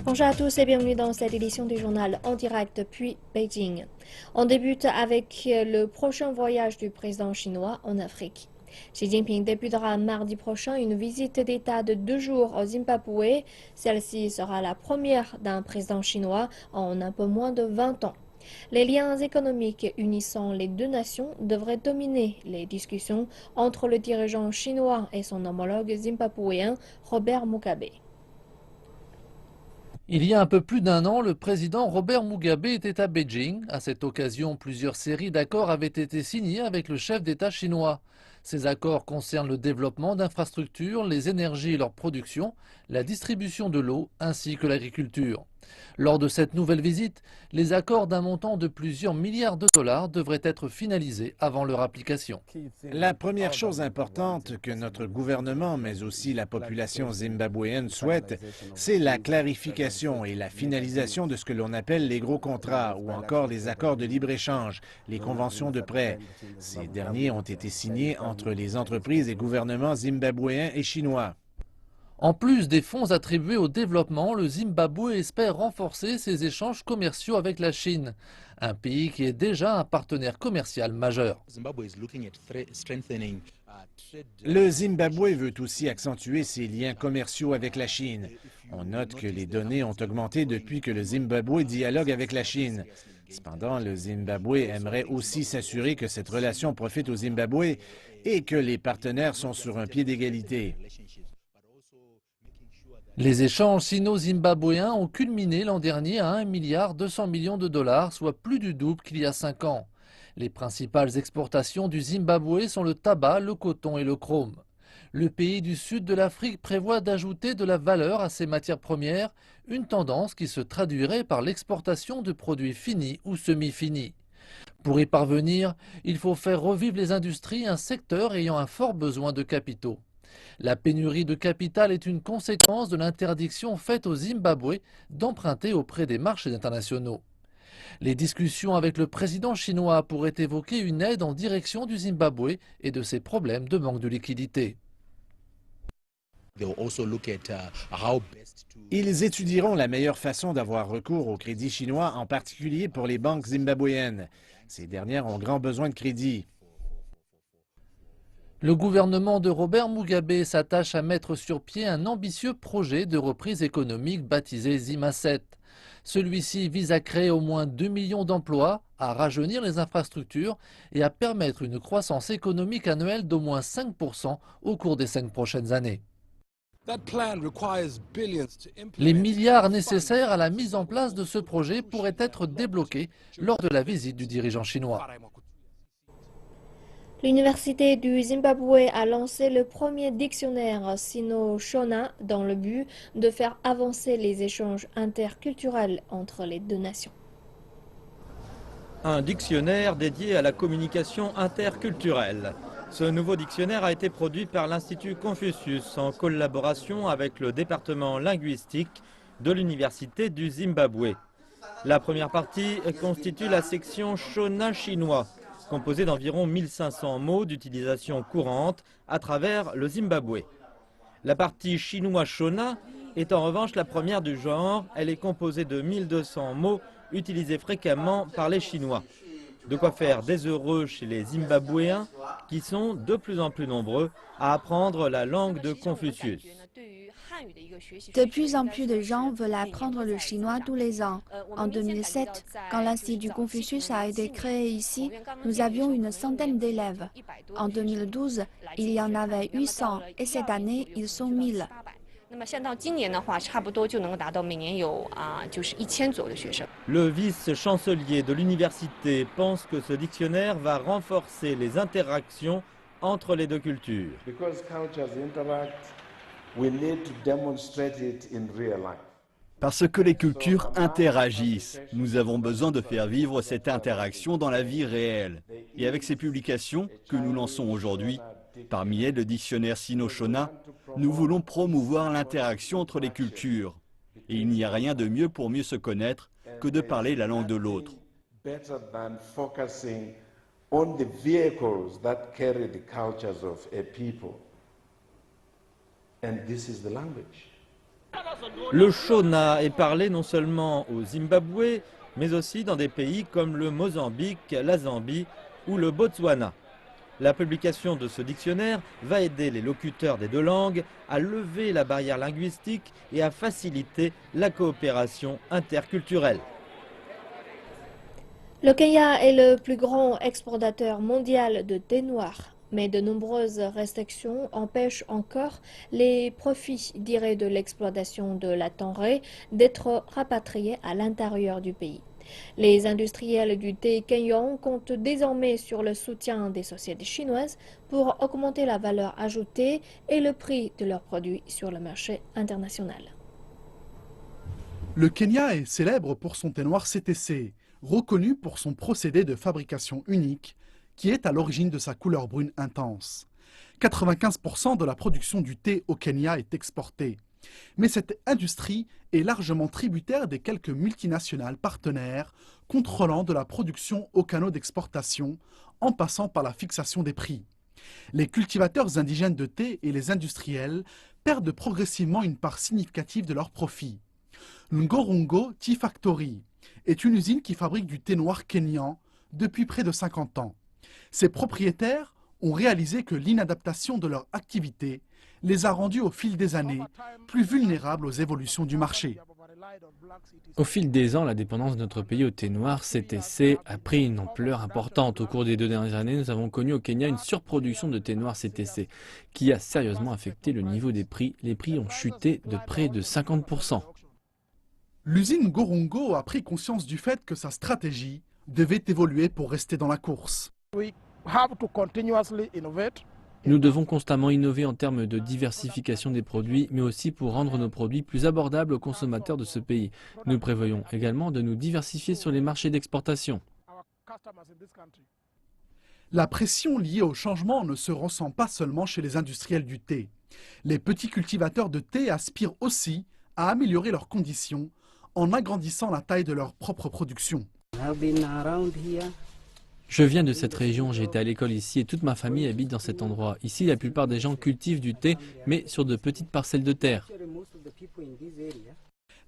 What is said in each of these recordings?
Bonjour à tous et bienvenue dans cette édition du journal en direct depuis Beijing. On débute avec le prochain voyage du président chinois en Afrique. Xi Jinping débutera mardi prochain une visite d'État de 2 jours au Zimbabwe. Celle-ci sera la première d'un président chinois en un peu moins de 20 ans. Les liens économiques unissant les deux nations devraient dominer les discussions entre le dirigeant chinois et son homologue zimbabwéen Robert Mugabe. Il y a un peu plus d'un an, le président Robert Mugabe était à Beijing. À cette occasion, plusieurs séries d'accords avaient été signées avec le chef d'État chinois. Ces accords concernent le développement d'infrastructures, les énergies et leur production, la distribution de l'eau ainsi que l'agriculture. Lors de cette nouvelle visite, les accords d'un montant de plusieurs milliards de dollars devraient être finalisés avant leur application. La première chose importante que notre gouvernement, mais aussi la population zimbabwéenne souhaite, c'est la clarification et la finalisation de ce que l'on appelle les gros contrats ou encore les accords de libre-échange, les conventions de prêt. Ces derniers ont été signés entre les entreprises et gouvernements zimbabwéens et chinois. En plus des fonds attribués au développement, le Zimbabwe espère renforcer ses échanges commerciaux avec la Chine, un pays qui est déjà un partenaire commercial majeur. Le Zimbabwe veut aussi accentuer ses liens commerciaux avec la Chine. On note que les données ont augmenté depuis que le Zimbabwe dialogue avec la Chine. Cependant, le Zimbabwe aimerait aussi s'assurer que cette relation profite au Zimbabwe et que les partenaires sont sur un pied d'égalité. Les échanges sino-zimbabwéens ont culminé l'an dernier à 1,2 milliard de dollars, soit plus du double qu'il y a 5 ans. Les principales exportations du Zimbabwe sont le tabac, le coton et le chrome. Le pays du sud de l'Afrique prévoit d'ajouter de la valeur à ses matières premières, une tendance qui se traduirait par l'exportation de produits finis ou semi-finis. Pour y parvenir, il faut faire revivre les industries, un secteur ayant un fort besoin de capitaux. La pénurie de capital est une conséquence de l'interdiction faite au Zimbabwe d'emprunter auprès des marchés internationaux. Les discussions avec le président chinois pourraient évoquer une aide en direction du Zimbabwe et de ses problèmes de manque de liquidité. Ils étudieront la meilleure façon d'avoir recours au crédit chinois, en particulier pour les banques zimbabwéennes. Ces dernières ont grand besoin de crédit. Le gouvernement de Robert Mugabe s'attache à mettre sur pied un ambitieux projet de reprise économique baptisé Zima7. Celui-ci vise à créer au moins 2 millions d'emplois, à rajeunir les infrastructures et à permettre une croissance économique annuelle d'au moins 5% au cours des 5 prochaines années. Les milliards nécessaires à la mise en place de ce projet pourraient être débloqués lors de la visite du dirigeant chinois. L'Université du Zimbabwe a lancé le premier dictionnaire sino-shona dans le but de faire avancer les échanges interculturels entre les deux nations. Un dictionnaire dédié à la communication interculturelle. Ce nouveau dictionnaire a été produit par l'Institut Confucius en collaboration avec le département linguistique de l'Université du Zimbabwe. La première partie constitue la section Shona chinois, composée d'environ 1500 mots d'utilisation courante à travers le Zimbabwe. La partie chinois Shona est en revanche la première du genre. Elle est composée de 1200 mots utilisés fréquemment par les Chinois. De quoi faire des heureux chez les Zimbabwéens qui sont de plus en plus nombreux à apprendre la langue de Confucius. De plus en plus de gens veulent apprendre le chinois tous les ans. En 2007, quand l'Institut Confucius a été créé ici, nous avions une centaine d'élèves. En 2012, il y en avait 800 et cette année, ils sont 1000. Le vice-chancelier de l'université pense que ce dictionnaire va renforcer les interactions entre les deux cultures. Parce que les cultures interagissent, nous avons besoin de faire vivre cette interaction dans la vie réelle. Et avec ces publications que nous lançons aujourd'hui, parmi elles le dictionnaire Sino-Shona, nous voulons promouvoir l'interaction entre les cultures. Et il n'y a rien de mieux pour mieux se connaître que de parler la langue de l'autre. Le Shona est parlé non seulement au Zimbabwe, mais aussi dans des pays comme le Mozambique, la Zambie ou le Botswana. La publication de ce dictionnaire va aider les locuteurs des deux langues à lever la barrière linguistique et à faciliter la coopération interculturelle. Le Kenya est le plus grand exportateur mondial de thé noir, mais de nombreuses restrictions empêchent encore les profits tirés de l'exploitation de la denrée d'être rapatriés à l'intérieur du pays. Les industriels du thé kenyan comptent désormais sur le soutien des sociétés chinoises pour augmenter la valeur ajoutée et le prix de leurs produits sur le marché international. Le Kenya est célèbre pour son thé noir CTC, reconnu pour son procédé de fabrication unique qui est à l'origine de sa couleur brune intense. 95% de la production du thé au Kenya est exportée. Mais cette industrie est largement tributaire des quelques multinationales partenaires contrôlant de la production au canaux d'exportation en passant par la fixation des prix. Les cultivateurs indigènes de thé et les industriels perdent progressivement une part significative de leurs profits. Ngorongo Tea Factory est une usine qui fabrique du thé noir kényan depuis près de 50 ans. Ses propriétaires ont réalisé que l'inadaptation de leur activité les a rendus au fil des années plus vulnérables aux évolutions du marché. Au fil des ans, la dépendance de notre pays au thé noir, CTC, a pris une ampleur importante. Au cours des 2 dernières années, nous avons connu au Kenya une surproduction de thé noir CTC qui a sérieusement affecté le niveau des prix. Les prix ont chuté de près de 50%. L'usine Ngorongo a pris conscience du fait que sa stratégie devait évoluer pour rester dans la course. Nous devons constamment innover en termes de diversification des produits, mais aussi pour rendre nos produits plus abordables aux consommateurs de ce pays. Nous prévoyons également de nous diversifier sur les marchés d'exportation. La pression liée au changement ne se ressent pas seulement chez les industriels du thé. Les petits cultivateurs de thé aspirent aussi à améliorer leurs conditions en agrandissant la taille de leur propre production. Je viens de cette région, j'ai été à l'école ici et toute ma famille habite dans cet endroit. Ici, la plupart des gens cultivent du thé, mais sur de petites parcelles de terre.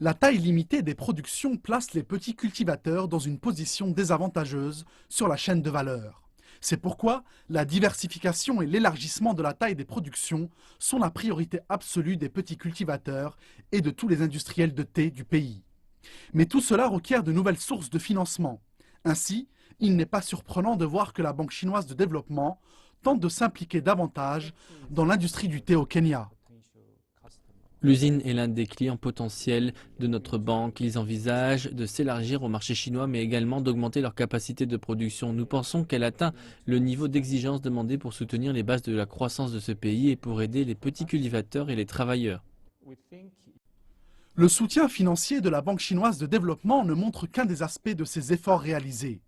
La taille limitée des productions place les petits cultivateurs dans une position désavantageuse sur la chaîne de valeur. C'est pourquoi la diversification et l'élargissement de la taille des productions sont la priorité absolue des petits cultivateurs et de tous les industriels de thé du pays. Mais tout cela requiert de nouvelles sources de financement. Ainsi, il n'est pas surprenant de voir que la Banque chinoise de développement tente de s'impliquer davantage dans l'industrie du thé au Kenya. L'usine est l'un des clients potentiels de notre banque. Ils envisagent de s'élargir au marché chinois, mais également d'augmenter leur capacité de production. Nous pensons qu'elle atteint le niveau d'exigence demandé pour soutenir les bases de la croissance de ce pays et pour aider les petits cultivateurs et les travailleurs. Le soutien financier de la Banque chinoise de développement ne montre qu'un des aspects de ces efforts réalisés.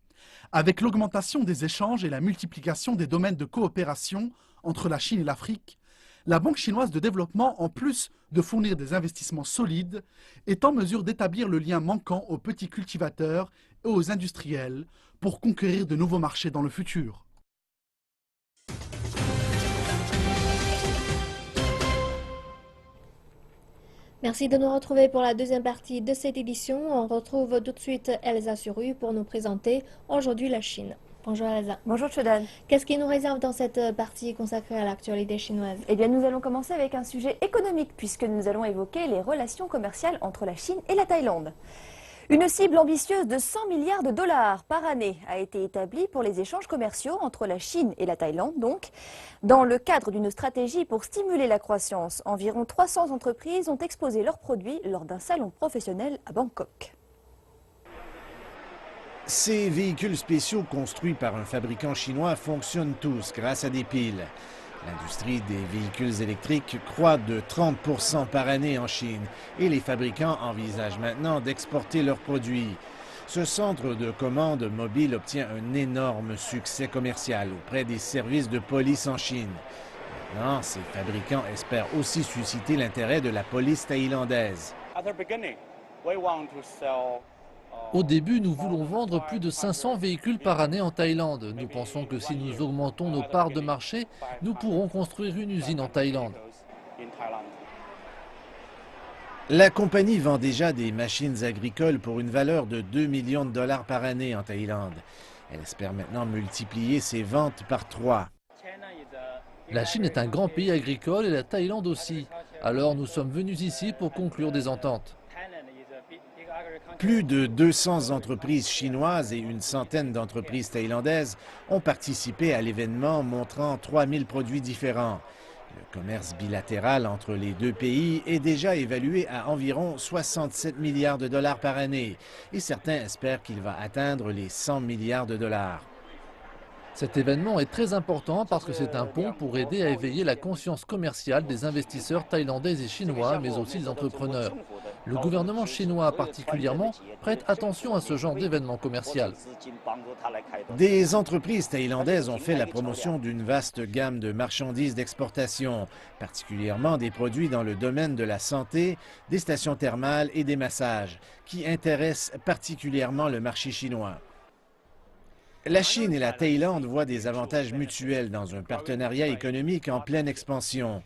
Avec l'augmentation des échanges et la multiplication des domaines de coopération entre la Chine et l'Afrique, la Banque chinoise de développement, en plus de fournir des investissements solides, est en mesure d'établir le lien manquant aux petits cultivateurs et aux industriels pour conquérir de nouveaux marchés dans le futur. Merci de nous retrouver pour la deuxième partie de cette édition. On retrouve tout de suite Elsa Suru pour nous présenter aujourd'hui la Chine. Bonjour Elsa. Bonjour Chodan. Qu'est-ce qui nous réserve dans cette partie consacrée à l'actualité chinoise? Eh bien, nous allons commencer avec un sujet économique puisque nous allons évoquer les relations commerciales entre la Chine et la Thaïlande. Une cible ambitieuse de 100 milliards de dollars par année a été établie pour les échanges commerciaux entre la Chine et la Thaïlande, donc. Dans le cadre d'une stratégie pour stimuler la croissance, environ 300 entreprises ont exposé leurs produits lors d'un salon professionnel à Bangkok. Ces véhicules spéciaux construits par un fabricant chinois fonctionnent tous grâce à des piles. L'industrie des véhicules électriques croît de 30% par année en Chine et les fabricants envisagent maintenant d'exporter leurs produits. Ce centre de commande mobile obtient un énorme succès commercial auprès des services de police en Chine. Maintenant, ces fabricants espèrent aussi susciter l'intérêt de la police thaïlandaise. Au début, nous voulons vendre plus de 500 véhicules par année en Thaïlande. Nous pensons que si nous augmentons nos parts de marché, nous pourrons construire une usine en Thaïlande. La compagnie vend déjà des machines agricoles pour une valeur de 2 millions de dollars par année en Thaïlande. Elle espère maintenant multiplier ses ventes par 3. La Chine est un grand pays agricole et la Thaïlande aussi. Alors nous sommes venus ici pour conclure des ententes. Plus de 200 entreprises chinoises et une centaine d'entreprises thaïlandaises ont participé à l'événement montrant 3000 produits différents. Le commerce bilatéral entre les deux pays est déjà évalué à environ 67 milliards de dollars par année et certains espèrent qu'il va atteindre les 100 milliards de dollars. Cet événement est très important parce que c'est un pont pour aider à éveiller la conscience commerciale des investisseurs thaïlandais et chinois, mais aussi des entrepreneurs. Le gouvernement chinois particulièrement prête attention à ce genre d'événement commercial. Des entreprises thaïlandaises ont fait la promotion d'une vaste gamme de marchandises d'exportation, particulièrement des produits dans le domaine de la santé, des stations thermales et des massages, qui intéressent particulièrement le marché chinois. La Chine et la Thaïlande voient des avantages mutuels dans un partenariat économique en pleine expansion.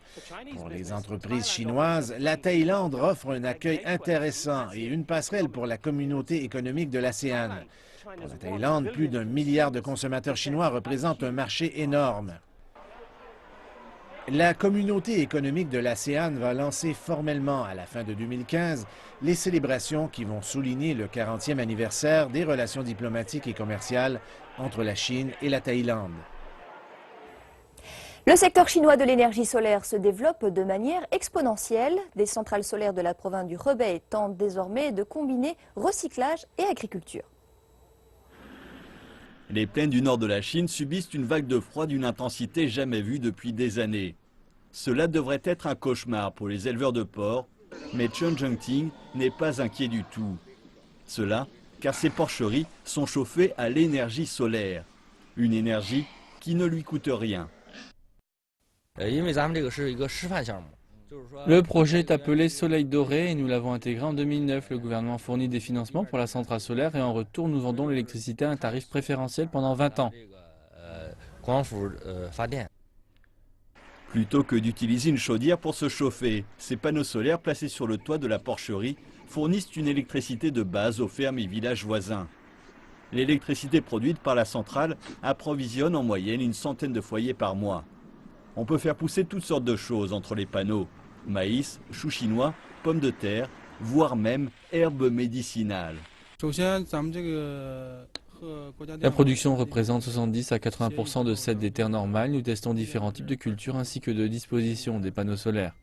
Pour les entreprises chinoises, la Thaïlande offre un accueil intéressant et une passerelle pour la communauté économique de l'ASEAN. Pour la Thaïlande, plus d'1 milliard de consommateurs chinois représentent un marché énorme. La communauté économique de l'ASEAN va lancer formellement à la fin de 2015 les célébrations qui vont souligner le 40e anniversaire des relations diplomatiques et commerciales entre la Chine et la Thaïlande. Le secteur chinois de l'énergie solaire se développe de manière exponentielle. Des centrales solaires de la province du Hebei tentent désormais de combiner recyclage et agriculture. Les plaines du nord de la Chine subissent une vague de froid d'une intensité jamais vue depuis des années. Cela devrait être un cauchemar pour les éleveurs de porcs, mais Chen Zhengting n'est pas inquiet du tout. Cela car ses porcheries sont chauffées à l'énergie solaire, une énergie qui ne lui coûte rien. Le projet est appelé Soleil Doré et nous l'avons intégré en 2009. Le gouvernement fournit des financements pour la centrale solaire et en retour nous vendons l'électricité à un tarif préférentiel pendant 20 ans. Plutôt que d'utiliser une chaudière pour se chauffer, ces panneaux solaires placés sur le toit de la porcherie fournissent une électricité de base aux fermes et villages voisins. L'électricité produite par la centrale approvisionne en moyenne une centaine de foyers par mois. On peut faire pousser toutes sortes de choses entre les panneaux. Maïs, choux chinois, pommes de terre, voire même herbes médicinales. La production représente 70 à 80% de celle des terres normales. Nous testons différents types de cultures ainsi que de dispositions des panneaux solaires.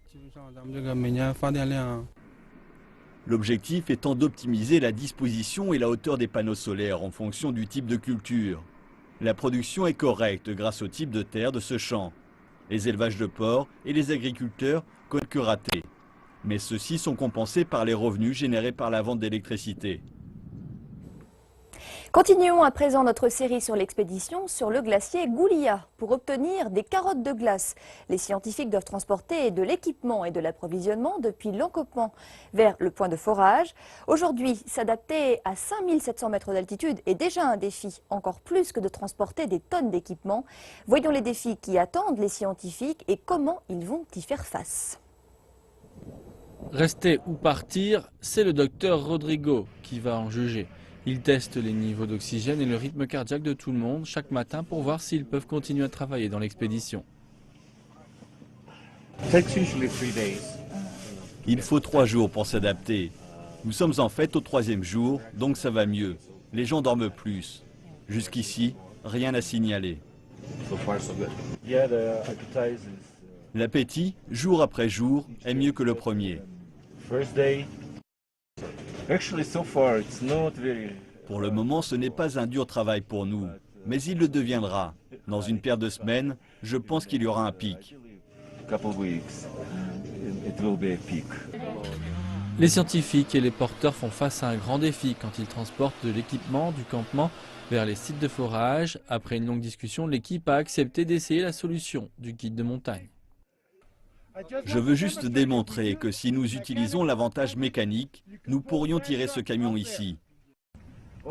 L'objectif étant d'optimiser la disposition et la hauteur des panneaux solaires en fonction du type de culture. La production est correcte grâce au type de terre de ce champ. Les élevages de porcs et les agriculteurs connaissent que ratés. Mais ceux-ci sont compensés par les revenus générés par la vente d'électricité. Continuons à présent notre série sur l'expédition sur le glacier Goulia. Pour obtenir des carottes de glace, les scientifiques doivent transporter de l'équipement et de l'approvisionnement depuis l'encampement vers le point de forage. Aujourd'hui, s'adapter à 5700 mètres d'altitude est déjà un défi, encore plus que de transporter des tonnes d'équipement. Voyons les défis qui attendent les scientifiques et comment ils vont y faire face. Rester ou partir, c'est le docteur Rodrigo qui va en juger. Il teste les niveaux d'oxygène et le rythme cardiaque de tout le monde chaque matin pour voir s'ils peuvent continuer à travailler dans l'expédition. Il faut 3 jours pour s'adapter. Nous sommes en fait au 3e jour, donc ça va mieux. Les gens dorment plus. Jusqu'ici, rien à signaler. L'appétit, jour après jour, est mieux que le premier. Pour le moment, ce n'est pas un dur travail pour nous, mais il le deviendra. Dans une paire de semaines, je pense qu'il y aura un pic. Les scientifiques et les porteurs font face à un grand défi quand ils transportent de l'équipement du campement vers les sites de forage. Après une longue discussion, l'équipe a accepté d'essayer la solution du guide de montagne. Je veux juste démontrer que si nous utilisons l'avantage mécanique, nous pourrions tirer ce camion ici.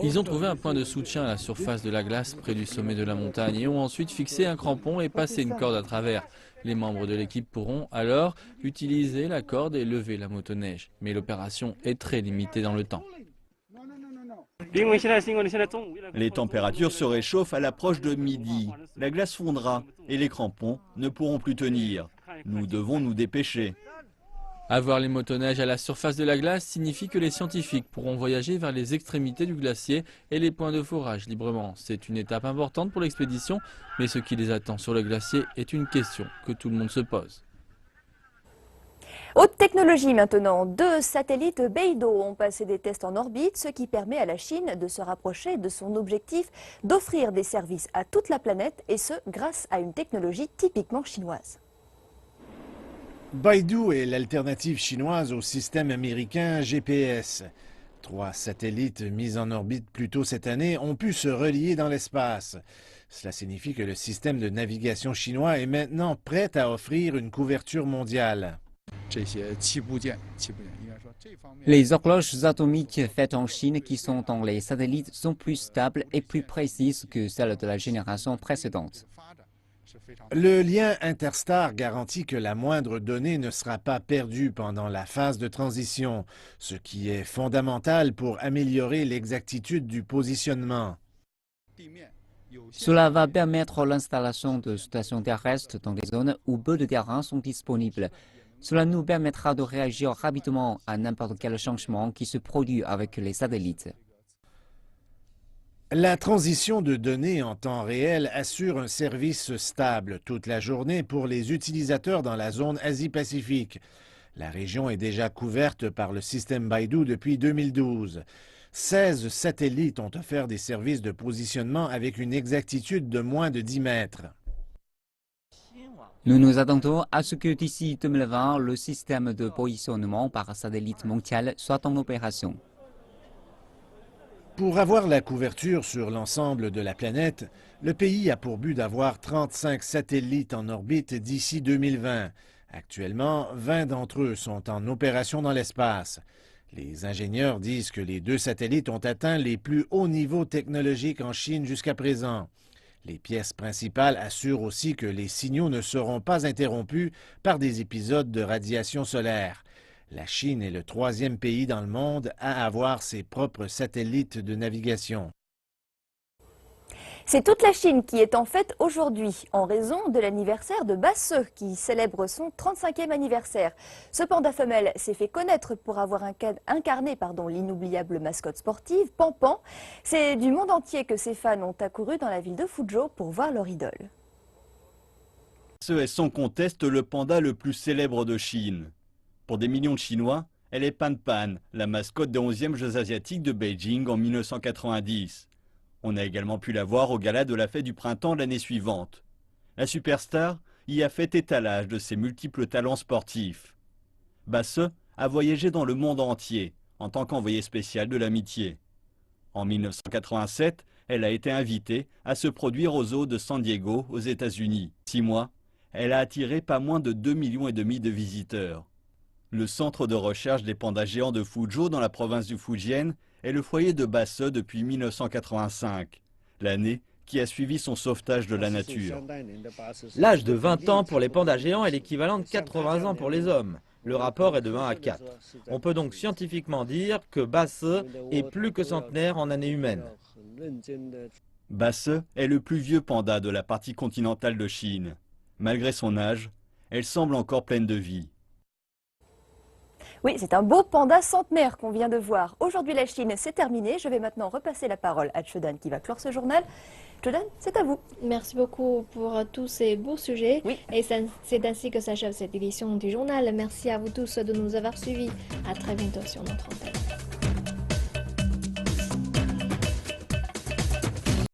Ils ont trouvé un point de soutien à la surface de la glace près du sommet de la montagne et ont ensuite fixé un crampon et passé une corde à travers. Les membres de l'équipe pourront alors utiliser la corde et lever la motoneige. Mais l'opération est très limitée dans le temps. Les températures se réchauffent à l'approche de midi. La glace fondra et les crampons ne pourront plus tenir. Nous devons nous dépêcher. Avoir les motoneiges à la surface de la glace signifie que les scientifiques pourront voyager vers les extrémités du glacier et les points de forage librement. C'est une étape importante pour l'expédition, mais ce qui les attend sur le glacier est une question que tout le monde se pose. Haute technologie maintenant, 2 satellites Beidou ont passé des tests en orbite, ce qui permet à la Chine de se rapprocher de son objectif d'offrir des services à toute la planète, et ce grâce à une technologie typiquement chinoise. Beidou est l'alternative chinoise au système américain GPS. 3 satellites mis en orbite plus tôt cette année ont pu se relier dans l'espace. Cela signifie que le système de navigation chinois est maintenant prêt à offrir une couverture mondiale. Les horloges atomiques faites en Chine qui sont dans les satellites sont plus stables et plus précises que celles de la génération précédente. Le lien interstar garantit que la moindre donnée ne sera pas perdue pendant la phase de transition, ce qui est fondamental pour améliorer l'exactitude du positionnement. Cela va permettre l'installation de stations terrestres dans des zones où peu de terrains sont disponibles. Cela nous permettra de réagir rapidement à n'importe quel changement qui se produit avec les satellites. La transition de données en temps réel assure un service stable toute la journée pour les utilisateurs dans la zone Asie-Pacifique. La région est déjà couverte par le système Beidou depuis 2012. 16 satellites ont offert des services de positionnement avec une exactitude de moins de 10 mètres. Nous nous attendons à ce que d'ici 2020, le système de positionnement par satellite mondial soit en opération. Pour avoir la couverture sur l'ensemble de la planète, le pays a pour but d'avoir 35 satellites en orbite d'ici 2020. Actuellement, 20 d'entre eux sont en opération dans l'espace. Les ingénieurs disent que les 2 satellites ont atteint les plus hauts niveaux technologiques en Chine jusqu'à présent. Les pièces principales assurent aussi que les signaux ne seront pas interrompus par des épisodes de radiation solaire. La Chine est le 3e pays dans le monde à avoir ses propres satellites de navigation. C'est toute la Chine qui est en fête aujourd'hui, en raison de l'anniversaire de Basse, qui célèbre son 35e anniversaire. Ce panda femelle s'est fait connaître pour avoir incarné l'inoubliable mascotte sportive, Pan Pan. C'est du monde entier que ses fans ont accouru dans la ville de Fuzhou pour voir leur idole. Ce est sans conteste le panda le plus célèbre de Chine. Pour des millions de Chinois, elle est Pan Pan, la mascotte des 11e Jeux asiatiques de Beijing en 1990. On a également pu la voir au gala de la fête du printemps de l'année suivante. La superstar y a fait étalage de ses multiples talents sportifs. Basse a voyagé dans le monde entier en tant qu'envoyée spéciale de l'amitié. En 1987, elle a été invitée à se produire au zoo de San Diego aux États-Unis. 6 mois, elle a attiré pas moins de 2,5 millions de visiteurs. Le centre de recherche des pandas géants de Fuzhou dans la province du Fujian est le foyer de Basse depuis 1985, l'année qui a suivi son sauvetage de la nature. L'âge de 20 ans pour les pandas géants est l'équivalent de 80 ans pour les hommes. Le rapport est de 1 à 4. On peut donc scientifiquement dire que Basse est plus que centenaire en années humaines. Basse est le plus vieux panda de la partie continentale de Chine. Malgré son âge, elle semble encore pleine de vie. Oui, c'est un beau panda centenaire qu'on vient de voir. Aujourd'hui, la Chine, c'est terminé. Je vais maintenant repasser la parole à Chodan qui va clore ce journal. Chodan, c'est à vous. Merci beaucoup pour tous ces beaux sujets. Oui. Et c'est ainsi que s'achève cette édition du journal. Merci à vous tous de nous avoir suivis. À très bientôt sur notre antenne.